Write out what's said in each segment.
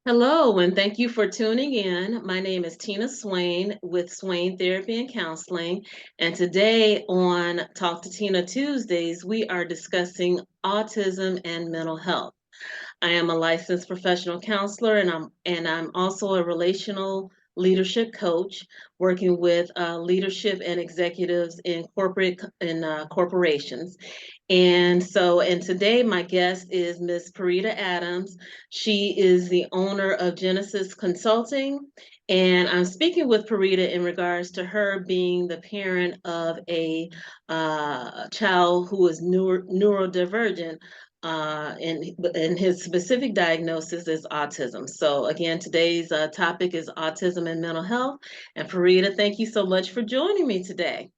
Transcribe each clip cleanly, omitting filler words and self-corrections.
Hello, and thank you for tuning in. My name is Tina Swain with Swain Therapy and Counseling. And today on Talk to Tina Tuesdays, we are discussing autism and mental health. I am a licensed professional counselor, and I'm also a relational leadership coach, working with leadership and executives in corporations. And today my guest is Miss Perita Adams. She is the owner of Genesis Consulting. And I'm speaking with Perita in regards to her being the parent of a child who is neurodivergent, and his specific diagnosis is autism. So again, today's topic is autism and mental health. And Perita, thank you so much for joining me today.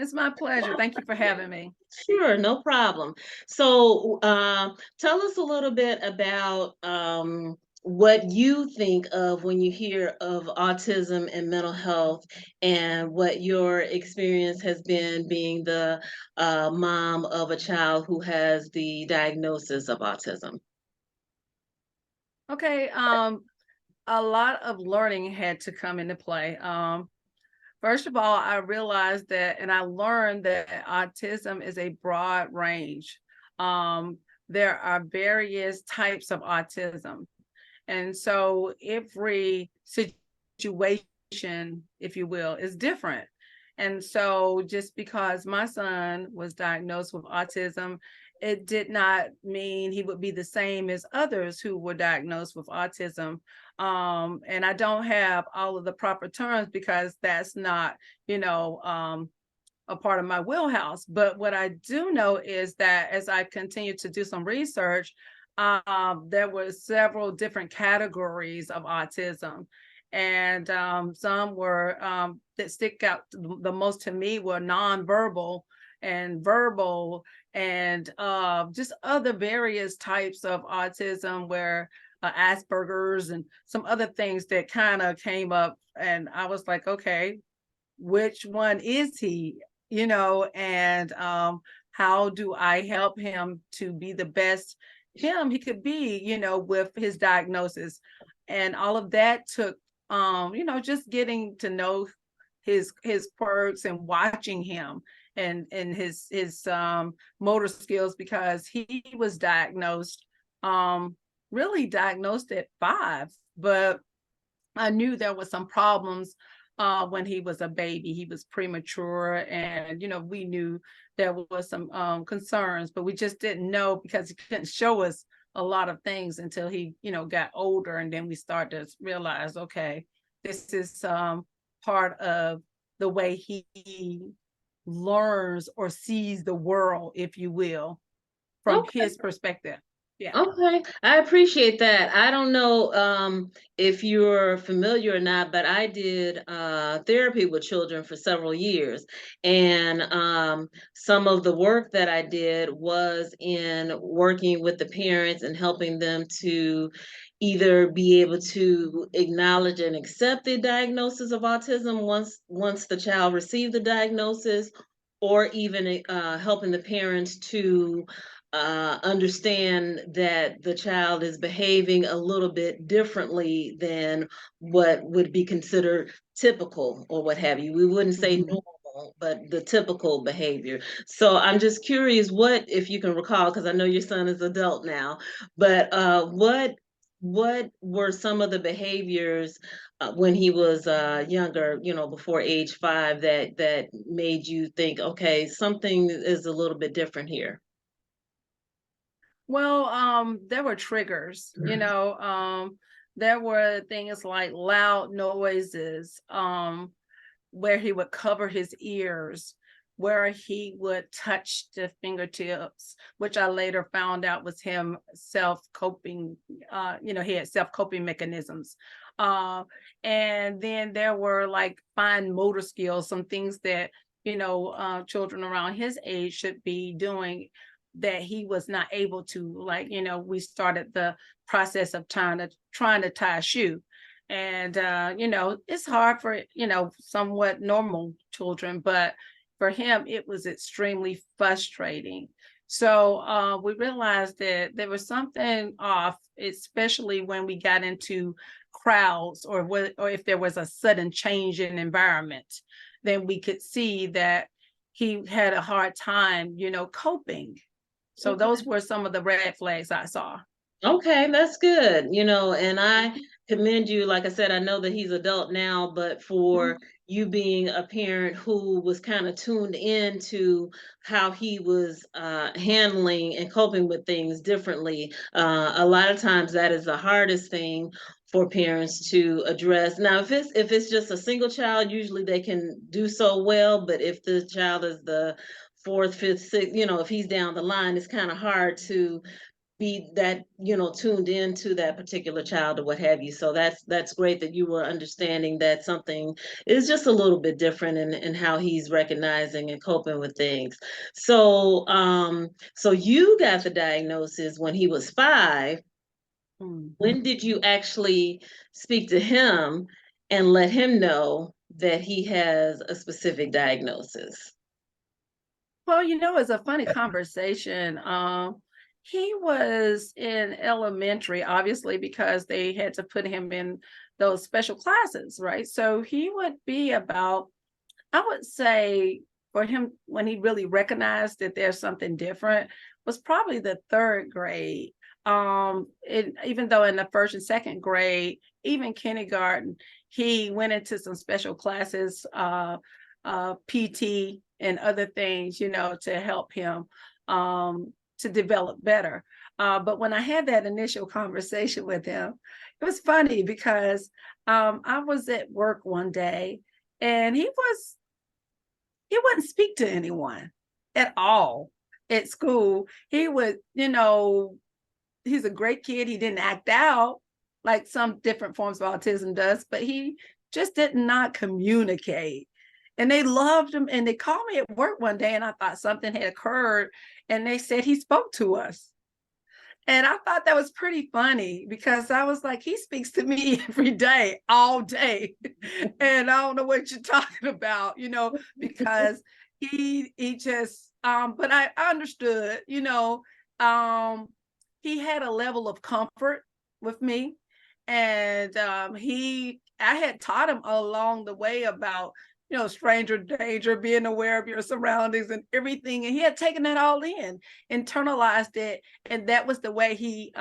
It's my pleasure. Thank you for having me. Sure, no problem. So, tell us a little bit about what you think of when you hear of autism and mental health, and what your experience has been being the mom of a child who has the diagnosis of autism. Okay, a lot of learning had to come into play. First of all, I realized that, and I learned that autism is a broad range. There are various types of autism. And so every situation, if you will, is different. And so just because my son was diagnosed with autism, it did not mean he would be the same as others who were diagnosed with autism. And I don't have all of the proper terms because that's not, you know, a part of my wheelhouse. But what I do know is that as I continue to do some research, there were several different categories of autism. And some were that stick out the most to me were nonverbal and verbal and just other various types of autism where Asperger's and some other things that kind of came up. And I was like, okay, which one is he? And how do I help him to be the best him he could be, with his diagnosis. And all of that took just getting to know his quirks and watching him and his motor skills, because he was diagnosed really diagnosed at 5, but I knew there was some problems when he was a baby. He was premature, and we knew there was some concerns, but we just didn't know because he couldn't show us a lot of things until he, got older, and then we started to realize, okay, this is part of the way he learns or sees the world, if you will, from Okay. his perspective. Yeah. Okay, I appreciate that. I don't know if you're familiar or not, but I did therapy with children for several years. And some of the work that I did was in working with the parents and helping them to either be able to acknowledge and accept the diagnosis of autism once the child received the diagnosis, or even helping the parents to understand that the child is behaving a little bit differently than what would be considered typical or what have you. We wouldn't say Mhm. normal, but the typical behavior. So I'm just curious, what, if you can recall, because I know your son is adult now, but what were some of the behaviors when he was younger, before age 5, that made you think, okay, something is a little bit different here? Well, there were triggers, there were things like loud noises, where he would cover his ears, where he would touch the fingertips, which I later found out was him self-coping, he had self-coping mechanisms. Uh, and then there were like fine motor skills, some things that, children around his age should be doing that he was not able to, like, we started the process of trying to tie a shoe. And it's hard for, somewhat normal children, but for him it was extremely frustrating So we realized that there was something off, especially when we got into crowds, or if there was a sudden change in environment, then we could see that he had a hard time, coping. So Okay. those were some of the red flags I saw. Okay, that's good. And I commend you. Like I said, I know that he's adult now, but for Mhm. you being a parent who was kind of tuned in to how he was handling and coping with things differently. A lot of times that is the hardest thing for parents to address. Now, if it's just a single child, usually they can do so well, but if the child is the fourth, fifth, sixth, if he's down the line, it's kind of hard to be that tuned into that particular child or what have you. So that's great that you were understanding that something is just a little bit different in how he's recognizing and coping with things. So you got the diagnosis when he was 5. Mm. When did you actually speak to him and let him know that he has a specific diagnosis? Well, it's a funny conversation. He was in elementary, obviously, because they had to put him in those special classes, right? So he would be about, I would say, for him, when he really recognized that there's something different, was probably the third grade. Even though in the first and second grade, even kindergarten, he went into some special classes, PT and other things, to help him to develop better. But when I had that initial conversation with him, it was funny because I was at work one day and he wouldn't speak to anyone at all at school. He would, he's a great kid. He didn't act out like some different forms of autism does, but he just did not communicate. And they loved him. And they called me at work one day and I thought something had occurred. And they said he spoke to us. And I thought that was pretty funny because I was like, he speaks to me every day, all day. And I don't know what you're talking about, because he just but I understood, he had a level of comfort with me. And I had taught him along the way about stranger danger, being aware of your surroundings and everything. And he had taken that all in, internalized it. And that was the way he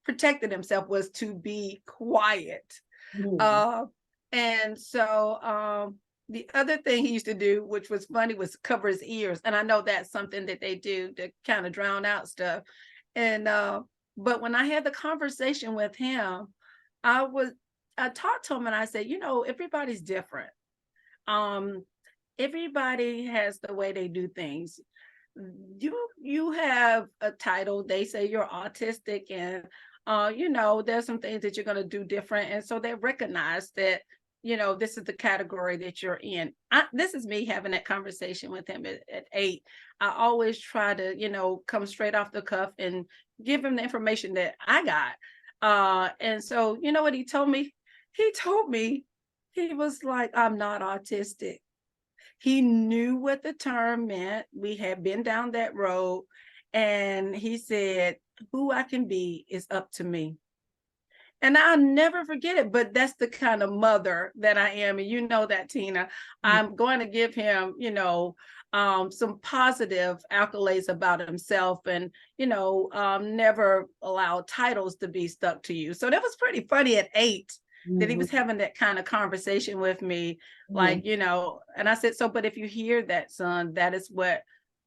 protected himself, was to be quiet. Mhm. Uh, and so the other thing he used to do, which was funny, was cover his ears. And I know that's something that they do to kind of drown out stuff. And but when I had the conversation with him, I talked to him and I said, everybody's different. Um, everybody has the way they do things. You have a title, they say you're autistic, and there's some things that you're going to do different, and so they recognize that this is the category that you're in. This is me having that conversation with him at 8. I always try to come straight off the cuff and give him the information that I got. And so you know what he told me? He was like, I'm not autistic. He knew what the term meant. We had been down that road. And he said, who I can be is up to me. And I'll never forget it. But that's the kind of mother that I am. And you know that, Tina. I'm going to give him, some positive accolades about himself, and, never allow titles to be stuck to you. So that was pretty funny at 8 that he Mhm. was having that kind of conversation with me. Mhm. Like, and I said, so, but if you hear that, son, that is what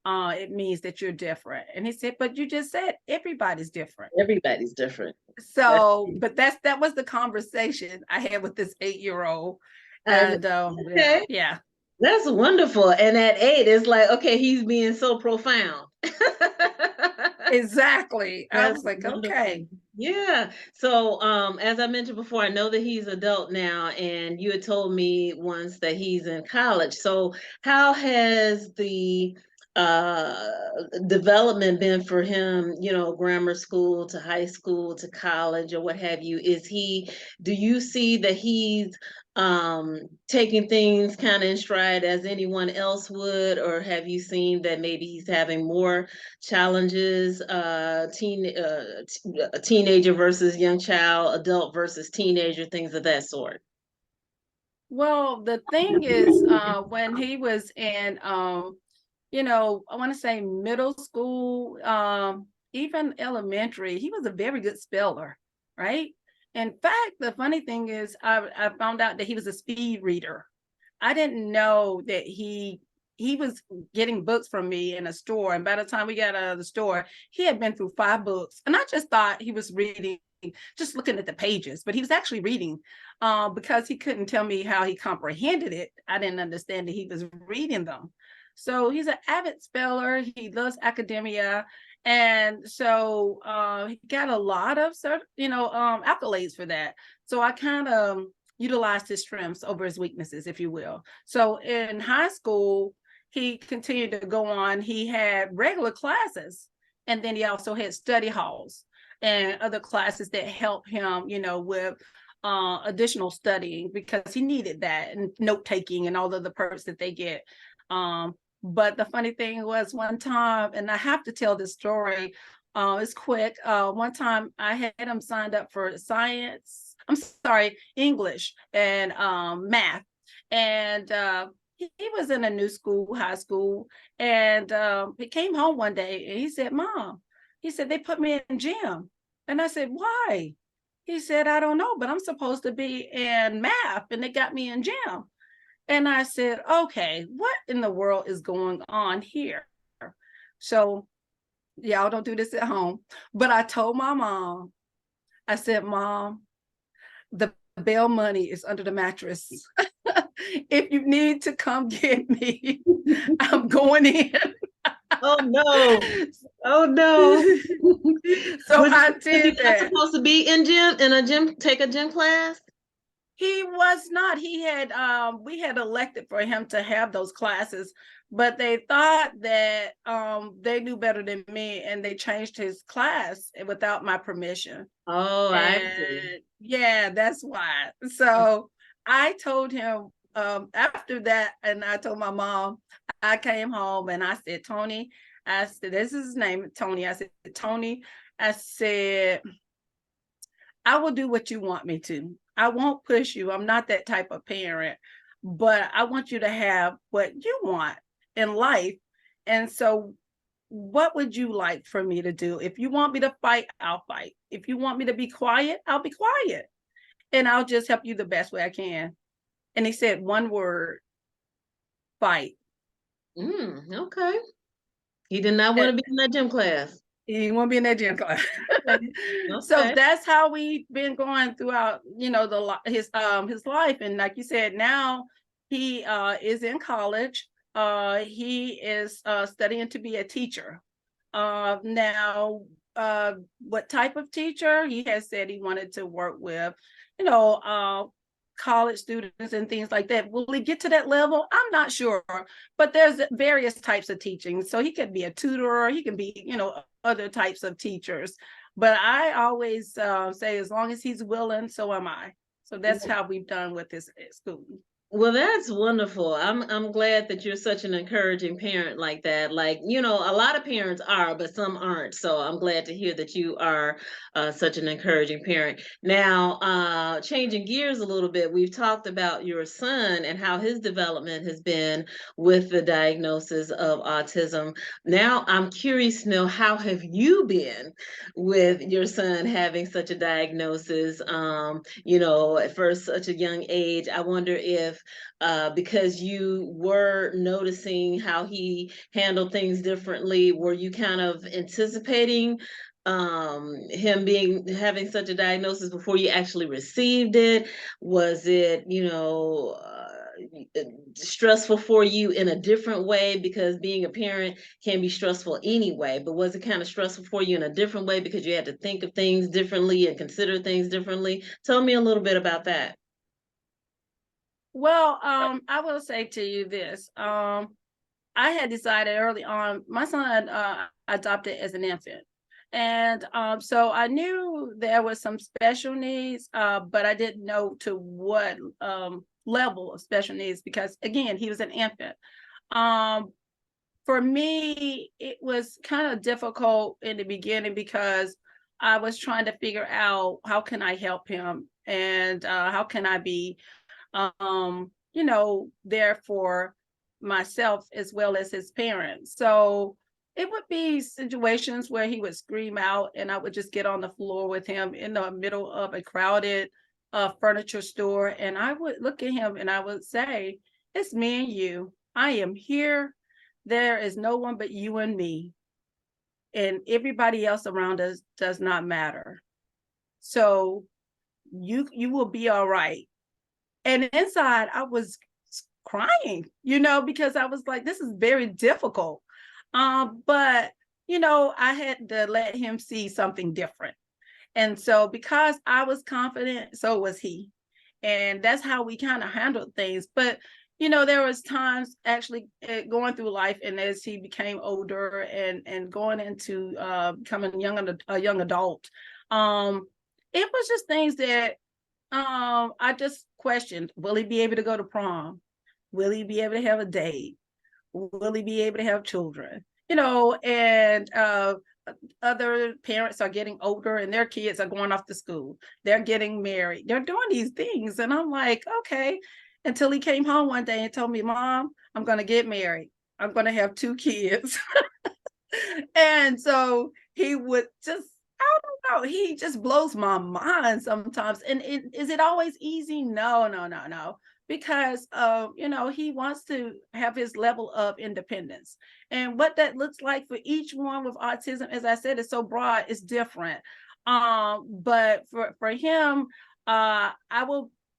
it means that you're different. And he said, but you just said everybody's different. Everybody's different. That, So, but that was the conversation I had with this 8-year-old. and And yeah, okay, yeah, that's wonderful. And at 8, it's like, okay, he's being so profound. exactly. I That's was like, wonderful. okay. Yeah. So, as I mentioned before, I know that he's adult now, and you had told me once that he's in college. So, how has the development been for him, you know, grammar school to high school to college or what have you? Do you see that he's taking things kind of in stride as anyone else would, or have you seen that maybe he's having more challenges, a teenager versus young child, adult versus teenager, things of that sort? Well, the thing is, when he was in, I want to say middle school, even elementary, he was a very good speller, right? In fact, the funny thing is, I found out that he was a speed reader. I didn't know that he was getting books from me in a store, and by the time we got out of the store, he had been through 5 books, and I just thought he was reading, just looking at the pages, but he was actually reading, because he couldn't tell me how he comprehended it. I didn't understand that he was reading them. So he's an avid speller. He loves academia, and so he got a lot of accolades for that. So I kind of utilized his strengths over his weaknesses, if you will. So in high school, he continued to go on. He had regular classes, and then he also had study halls and other classes that help him, with additional studying, because he needed that, and note taking and all of the perks that they get. But the funny thing was, one time, and I have to tell this story, it's quick. One time I had him signed up for science, I'm sorry, English and math. And he was in a new school, high school, and he came home one day and he said, "Mom," he said, "they put me in gym." And I said, "Why?" He said, "I don't know, but I'm supposed to be in math and they got me in gym." And I said, "Okay, what in the world is going on here?" So y'all don't do this at home. But I told my mom, I said, "Mom, the bail money is under the mattress. If you need to come get me, I'm going in." Oh no. Oh no. So Was I he did not that. supposed to be in a gym, take a gym class? He was not. He had we had elected for him to have those classes, but they thought that they knew better than me, and they changed his class without my permission. Oh, I see. And yeah, that's why. So I told him, after that, and I told my mom, I came home and I said, "Tony," I said, "this is his name, Tony." I said, "Tony," I said, "I will do what you want me to. I won't push you. I'm not that type of parent, but I want you to have what you want in life. And so what would you like for me to do? If you want me to fight, I'll fight. If you want me to be quiet, I'll be quiet. And I'll just help you the best way I can." And he said one word: fight. Okay. He did not want to be in that gym class. He won't be in that gym class. Okay. So Okay. that's how we've been going throughout, his life. And like you said, now he is in college. He is studying to be a teacher. Now, what type of teacher? He has said he wanted to work with, you know, uh, college students and things like that. Will he get to that level? I'm not sure, but there's various types of teaching. So he could be a tutor, he can be, other types of teachers. But I always say, as long as he's willing, so am I. So that's how we've done with this school. Well, that's wonderful. I'm glad that you're such an encouraging parent like that. Like, you know, a lot of parents are, but some aren't. So I'm glad to hear that you are such an encouraging parent. Now, changing gears a little bit, we've talked about your son and how his development has been with the diagnosis of autism. Now, I'm curious to know, how have you been with your son having such a diagnosis? You know, at first, such a young age. I wonder if because you were noticing how he handled things differently, were you kind of anticipating him being having such a diagnosis before you actually received it? Was it, stressful for you in a different way, because being a parent can be stressful anyway, but was it kind of stressful for you in a different way because you had to think of things differently and consider things differently? Tell me a little bit about that. Well, I will say to you this. I had decided early on, my son adopted as an infant. And so I knew there was some special needs, but I didn't know to what level of special needs, because again, he was an infant. Um, for me, it was kind of difficult in the beginning because I was trying to figure out how can I help him, and how can I be there for myself as well as his parents. So it would be situations where he would scream out and I would just get on the floor with him in the middle of a crowded furniture store. And I would look at him and I would say, it's me and you. I am here. There is no one but you and me. And everybody else around us does not matter. So you will be all right. And inside I was crying, because I was like, this is very difficult. But I had to let him see something different. And so because I was confident, so was he. And that's how we kind of handled things. But there was times actually going through life, and as he became older and going into becoming a young adult, um, it was just things that I just questioned. Will he be able to go to prom? Will he be able to have a date? Will he be able to have children? And other parents are getting older and their kids are going off to school. They're getting married. They're doing these things. And I'm like, okay. Until he came home one day and told me, Mom, I'm going to get married. I'm going to have 2 kids. And so he would just, I don't know, he just blows my mind sometimes. And is it always easy? No, no, no, no. Because he wants to have his level of independence. And what that looks like for each one with autism, as I said, is so broad, it's different. But for him,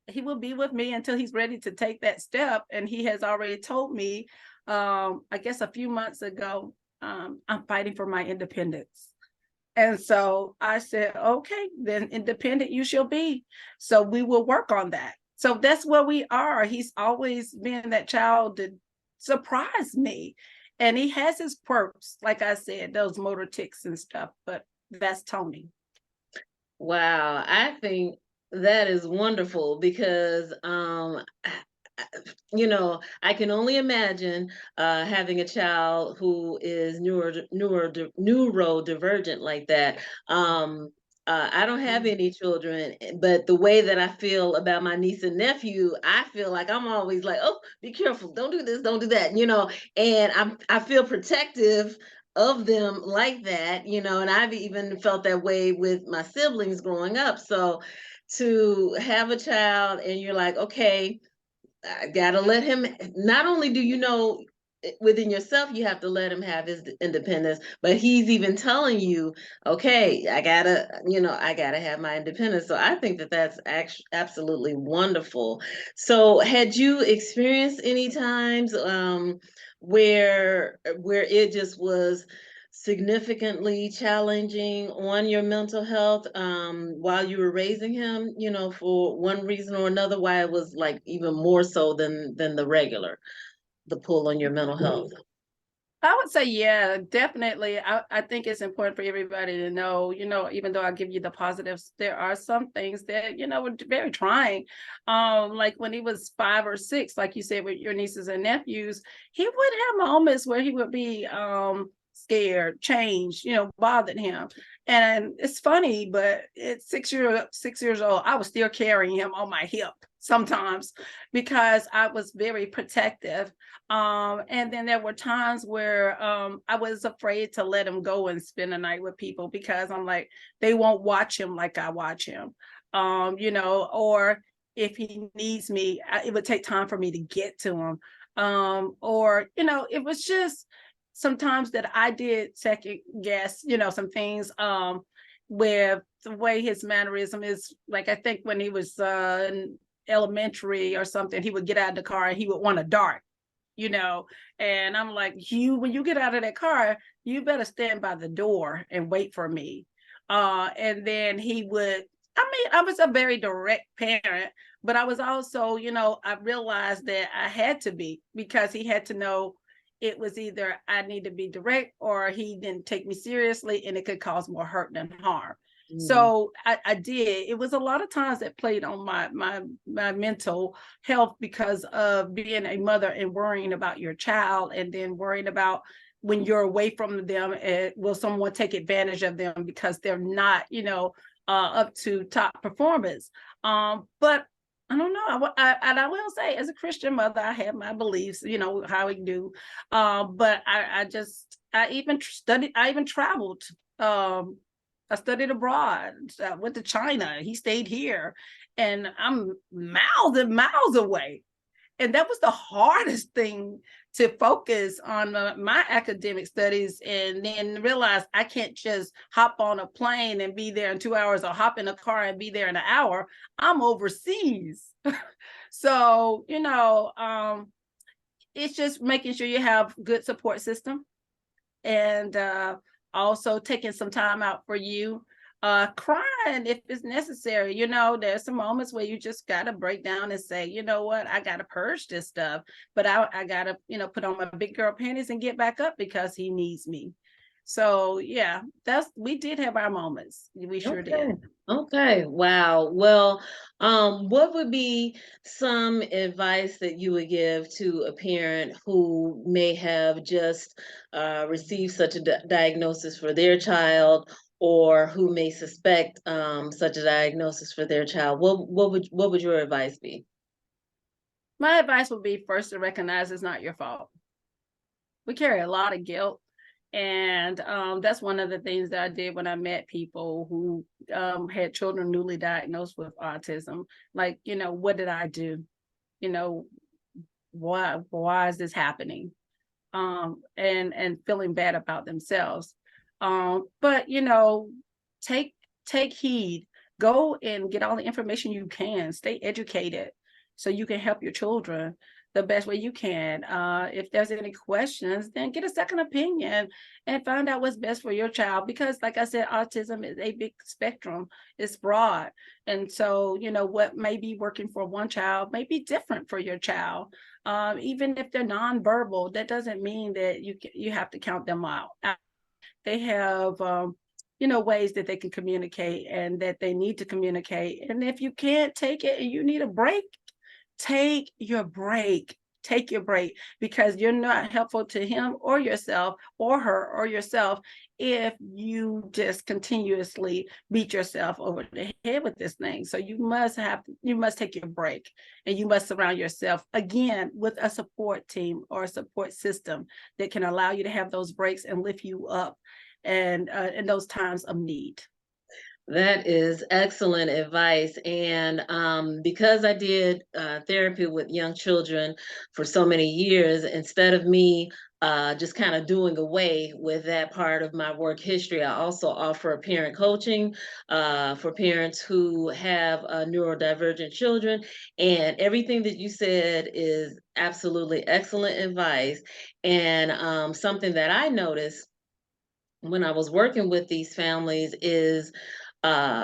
he will be with me until he's ready to take that step. And he has already told me, I guess a few months ago, I'm fighting for my independence. And so I said, okay, then independent you shall be. So we will work on that. So that's where we are. He's always been that child that surprised me. And he has his quirks, like I said, those motor tics and stuff, but that's Tony. Wow, I think that is wonderful because I can only imagine having a child who is neurodivergent like that. I don't have any children, but the way that I feel about my niece and nephew, I feel like I'm always like, oh, be careful, don't do this, don't do that, and I feel protective of them like that, and I've even felt that way with my siblings growing up. So to have a child and you're like, okay, I gotta let him, not only do within yourself, you have to let him have his independence, but he's even telling you, okay, I gotta have my independence. So I think that that's actually absolutely wonderful. So had you experienced any times where it just was significantly challenging on your mental health while you were raising him, for one reason or another, why it was like even more so than the pull on your mental health? I would say, yeah, definitely. I think it's important for everybody to know, even though I give you the positives, there are some things that, were very trying. Like when he was 5 or 6, like you said, with your nieces and nephews, he would have moments where he would be scared, changed, bothered him. And it's funny, but at 6 years old, I was still carrying him on my hip sometimes because I was very protective. And then there were times where I was afraid to let him go and spend a night with people because I'm like, they won't watch him like I watch him. Or if he needs me, it would take time for me to get to him. Or it was just sometimes that I did second guess, some things with the way his mannerism is. Like I think when he was in elementary or something, he would get out of the car and he would want to dart, and I'm like, when you get out of that car, you better stand by the door and wait for me. And then he would, I was a very direct parent, but I was also, I realized that I had to be, because he had to know it was either I need to be direct or he didn't take me seriously, and it could cause more hurt than harm. Mm. So I did. It was a lot of times that played on my mental health because of being a mother and worrying about your child, and then worrying about when you're away from them, will someone take advantage of them because they're not, up to top performance. But I don't know. And I will say, as a Christian mother, I have my beliefs, how we do. But I even studied, I even traveled. I studied abroad. I went to China. He stayed here, and I'm miles and miles away. And that was the hardest thing, to focus on my academic studies and then realize I can't just hop on a plane and be there in 2 hours, or hop in a car and be there in an hour. I'm overseas. So, it's just making sure you have good support system, and also taking some time out for you, crying if it's necessary. There's some moments where you just gotta break down and say, you know what, I gotta purge this stuff, but I gotta, put on my big girl panties and get back up because he needs me. So yeah, we did have our moments. We sure Okay. did. Okay. Wow. Well, what would be some advice that you would give to a parent who may have just received such a diagnosis for their child, or who may suspect such a diagnosis for their child? What would your advice be? My advice would be, first, to recognize it's not your fault. We carry a lot of guilt, and that's one of the things that I did when I met people who had children newly diagnosed with autism. Like, what did I do? You know, why is this happening? And feeling bad about themselves. But take heed. Go and get all the information you can. Stay educated so you can help your children the best way you can. If there's any questions, then get a second opinion and find out what's best for your child. Because, like I said, autism is a big spectrum. It's broad, and so what may be working for one child may be different for your child. Even if they're nonverbal, that doesn't mean that you have to count them out. They have ways that they can communicate and that they need to communicate. And if you can't take it and you need a break, take your break. Take your break, because you're not helpful to him or yourself, or her or yourself, if you just continuously beat yourself over the head with this thing. So you must take your break, and you must surround yourself again with a support team or a support system that can allow you to have those breaks and lift you up, and in those times of need. That is excellent advice. And because I did therapy with young children for so many years, instead of me just kind of doing away with that part of my work history, I also offer parent coaching for parents who have neurodivergent children. And everything that you said is absolutely excellent advice. And something that I noticed when I was working with these families is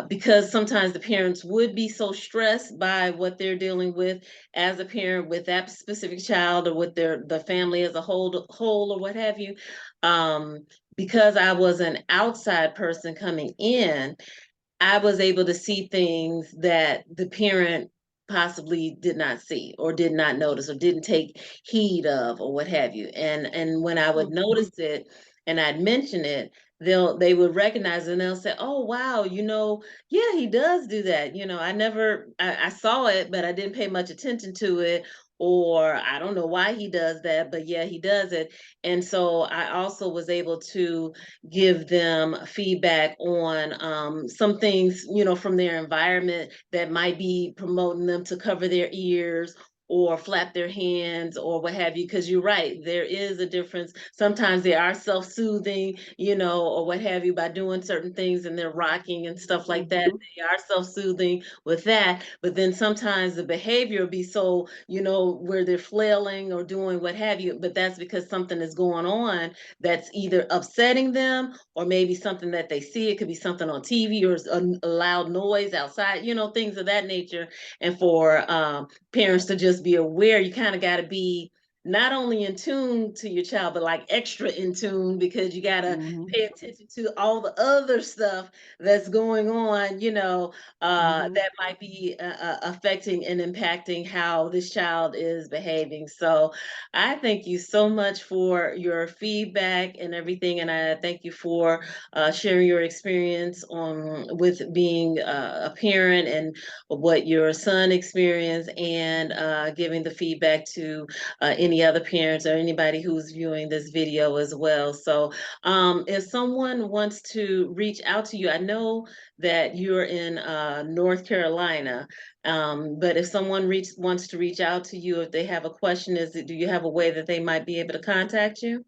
because sometimes the parents would be so stressed by what they're dealing with as a parent with that specific child, or with the family as a whole or what have you. Um, because I was an outside person coming in, I was able to see things that the parent possibly did not see, or did not notice, or didn't take heed of, or what have you. And when I would Mhm. notice it and I'd mention it, they would recognize it, and they'll say, "Oh wow, yeah, he does do that. I saw it, but I didn't pay much attention to it, or I don't know why he does that, but yeah, he does it." And so I also was able to give them feedback on some things, from their environment that might be promoting them to cover their ears or flap their hands or what have you. Because you're right, there is a difference. Sometimes they are self-soothing, or what have you, by doing certain things, and they're rocking and stuff like that. Mhm. They are self-soothing with that. But then sometimes the behavior will be so, where they're flailing or doing what have you. But that's because something is going on that's either upsetting them, or maybe something that they see. It could be something on TV, or a loud noise outside, things of that nature. And for parents to just be aware, you kind of got to be not only in tune to your child, but like extra in tune, because you gotta Mhm, pay attention to all the other stuff that's going on, mhm. that might be affecting and impacting how this child is behaving. So I thank you so much for your feedback and everything, and I thank you for sharing your experience on with being a parent and what your son experienced, and giving the feedback to any other parents or anybody who's viewing this video as well. So if someone wants to reach out to you, I know that you're in North Carolina, but if someone wants to reach out to you, if they have a question, do you have a way that they might be able to contact you?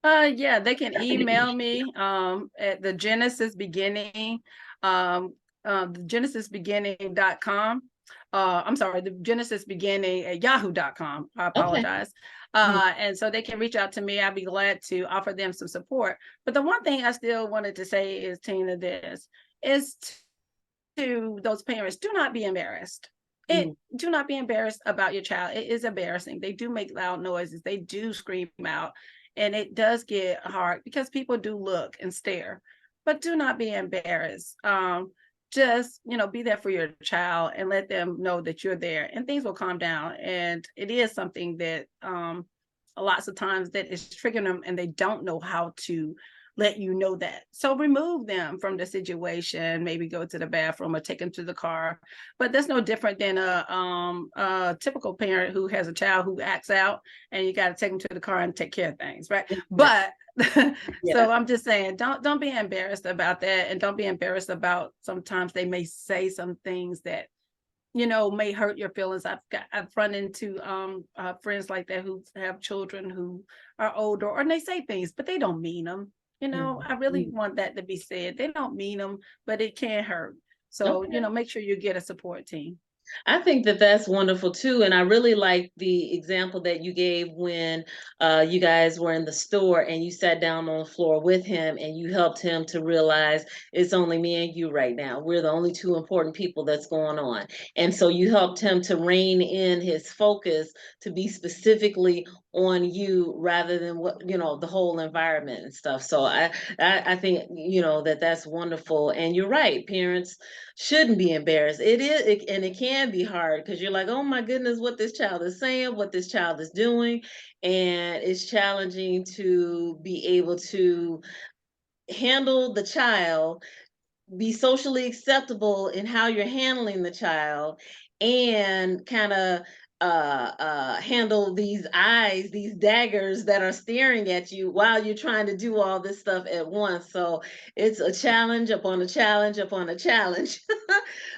Yeah, they can email me at the Genesis Beginning, the Genesis Beginning.com. I'm sorry, the Genesis Beginning at yahoo.com. I Okay. apologize. Mhm. And so they can reach out to me. I'll be glad to offer them some support. But the one thing I still wanted to say is, Tina, this is to those parents, do not be embarrassed. Mhm. Do not be embarrassed about your child. It is embarrassing. They do make loud noises. They do scream out, and it does get hard because people do look and stare. But do not be embarrassed. Just be there for your child and let them know that you're there, and things will calm down. And it is something that lots of times that is triggering them, and they don't know how to let you know that. So remove them from the situation, maybe go to the bathroom or take them to the car. But that's no different than a typical parent who has a child who acts out, and you got to take them to the car and take care of things, right? Yeah. But Yeah. so I'm just saying, don't be embarrassed about that, and don't be embarrassed about sometimes they may say some things that may hurt your feelings. I've run into friends like that who have children who are older, or they say things but they don't mean them. I really Mhm. want that to be said. They don't mean them, but it can hurt. So Okay. make sure you get a support team. I think that that's wonderful too, and I really like the example that you gave when you guys were in the store and you sat down on the floor with him and you helped him to realize it's only me and you right now. We're the only two important people that's going on, and so you helped him to rein in his focus to be specifically on you rather than what the whole environment and stuff. So I think that that's wonderful, and you're right. Parents shouldn't be embarrassed. And it can be hard because you're like, oh my goodness, what this child is saying, what this child is doing. And it's challenging to be able to handle the child, be socially acceptable in how you're handling the child, and kind of handle these eyes, these daggers that are staring at you while you're trying to do all this stuff at once. So it's a challenge upon a challenge upon a challenge.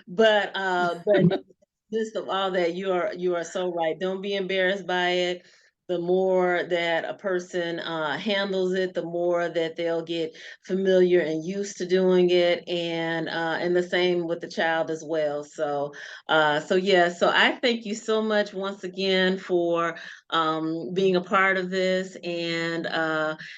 But in the midst of all that, you are so right. Don't be embarrassed by it. The more that a person handles it, the more that they'll get familiar and used to doing it, and the same with the child as well. So yeah, so I thank you so much once again for being a part of this, and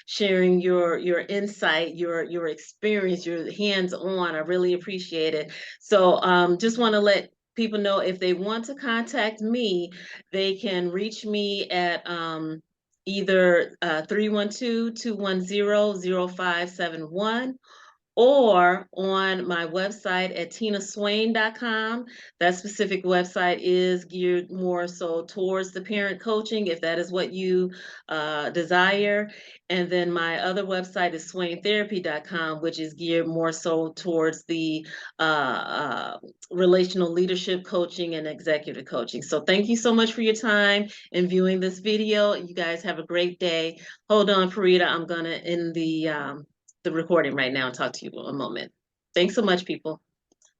sharing your insight, your experience, your hands on. I really appreciate it. So just want to let people know, if they want to contact me, they can reach me at either 312-210-0571, or on my website at tinaswain.com. That specific website is geared more so towards the parent coaching, if that is what you desire. And then my other website is swaintherapy.com, which is geared more so towards the uh, uh, relational leadership coaching and executive coaching. So thank you so much for your time in viewing this video. You guys have a great day. Hold on, Farida. I'm going to end the recording right now and talk to you in a moment. Thanks so much, people.